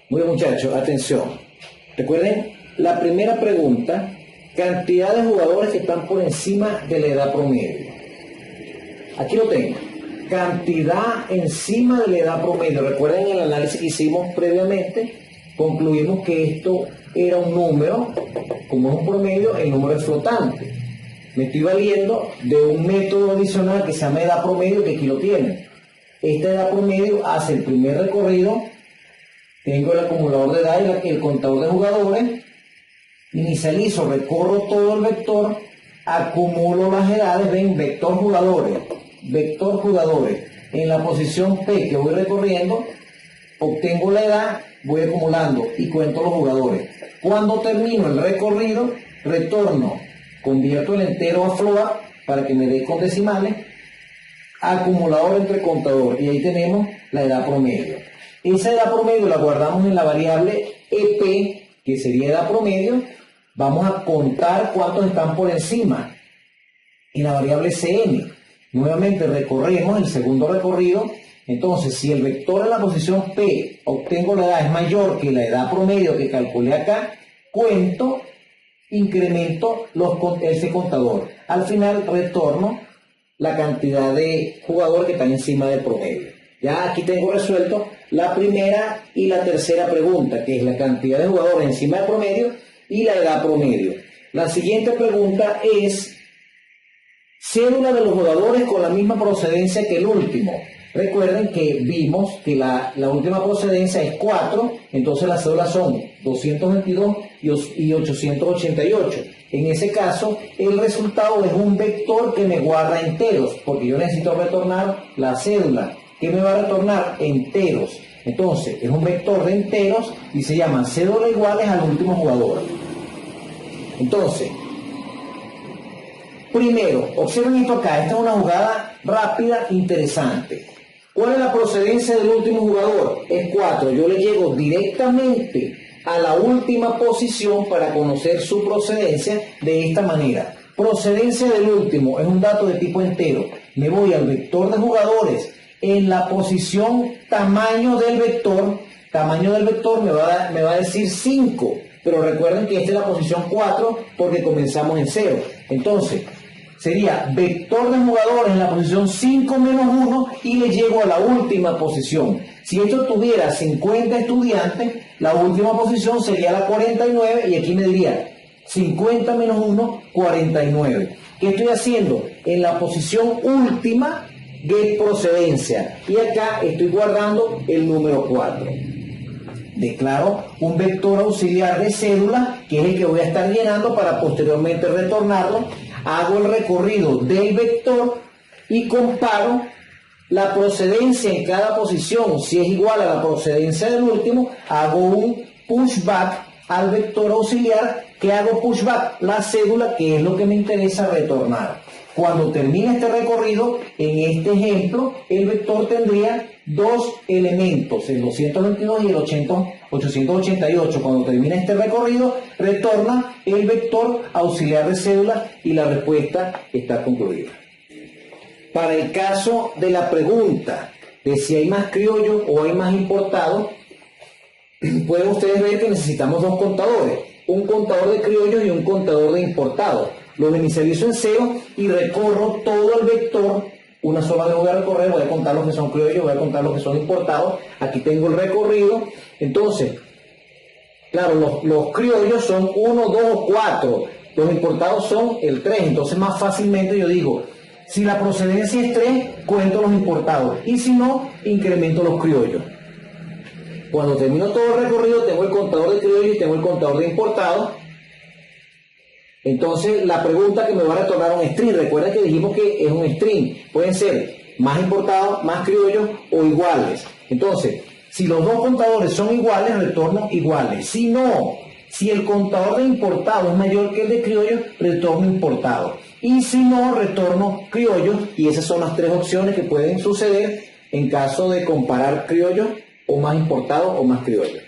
Muy bien, muchachos, atención. Recuerden, la primera pregunta, cantidad de jugadores que están por encima de la edad promedio. Aquí lo tengo. Cantidad encima de la edad promedio. Recuerden el análisis que hicimos previamente, concluimos que esto era un número, como es un promedio, el número es flotante. Me estoy valiendo de un método adicional que se llama edad promedio, que aquí lo tienen. Esta edad promedio hace el primer recorrido, tengo el acumulador de edad y el contador de jugadores, inicializo, recorro todo el vector, acumulo las edades, ven, vector jugadores, en la posición P que voy recorriendo, obtengo la edad, voy acumulando y cuento los jugadores. Cuando termino el recorrido, retorno, convierto el entero a float para que me dé con decimales, acumulador entre contador, y ahí tenemos la edad promedio. Esa edad promedio la guardamos en la variable EP, que sería edad promedio. Vamos a contar cuántos están por encima en la variable CN. Nuevamente recorremos el segundo recorrido. Entonces, si el vector en la posición P obtengo la edad es mayor que la edad promedio que calculé acá, cuento, incremento ese contador. Al final retorno la cantidad de jugadores que están encima del promedio. Ya aquí tengo resuelto la primera y la tercera pregunta, que es la cantidad de jugadores encima del promedio y la edad promedio. La siguiente pregunta es cédula de los jugadores con la misma procedencia que el último. Recuerden que vimos que la última procedencia es 4, entonces las cédulas son 222 y 888. En ese caso, el resultado es un vector que me guarda enteros, porque yo necesito retornar la cédula. ¿Qué me va a retornar? Enteros. Entonces, es un vector de enteros y se llama cédula iguales al último jugador. Entonces, primero, observen esto acá. Esta es una jugada rápida, interesante. ¿Cuál es la procedencia del último jugador? Es 4. Yo le llego directamente a la última posición para conocer su procedencia de esta manera. Procedencia del último es un dato de tipo entero. Me voy al vector de jugadores. En la posición tamaño del vector me va a decir 5. Pero recuerden que esta es la posición 4 porque comenzamos en 0. Entonces, sería vector de jugadores en la posición 5 menos 1 y le llego a la última posición. Si esto tuviera 50 estudiantes, la última posición sería la 49 y aquí me diría 50 menos 1, 49. ¿Qué estoy haciendo? En la posición última, get procedencia. Y acá estoy guardando el número 4. Declaro un vector auxiliar de cédula, que es el que voy a estar llenando para posteriormente retornarlo. Hago el recorrido del vector y comparo la procedencia en cada posición. Si es igual a la procedencia del último, hago un pushback al vector auxiliar. ¿Qué hago pushback? La cédula, que es lo que me interesa retornar. Cuando termine este recorrido, en este ejemplo, el vector tendría dos elementos, el 222 y el 888. Cuando termine este recorrido, retorna el vector auxiliar de cédula y la respuesta está concluida. Para el caso de la pregunta de si hay más criollos o hay más importados, pueden ustedes ver que necesitamos dos contadores, un contador de criollos y un contador de importados. Los inicializo en 0 y recorro todo el vector. Una sola vez voy a recorrer, voy a contar los que son criollos, voy a contar los que son importados. Aquí tengo el recorrido. Entonces, claro, los criollos son 1, 2 o 4. Los importados son el 3. Entonces, más fácilmente yo digo, si la procedencia es 3, cuento los importados. Y si no, incremento los criollos. Cuando termino todo el recorrido, tengo el contador de criollos y tengo el contador de importados. Entonces, la pregunta que me va a retornar un string, recuerda que dijimos que es un string, pueden ser más importados, más criollos o iguales. Entonces, si los dos contadores son iguales, retorno iguales. Si no, si el contador de importado es mayor que el de criollos, retorno importado. Y si no, retorno criollos, y esas son las tres opciones que pueden suceder en caso de comparar criollos o más importados o más criollos.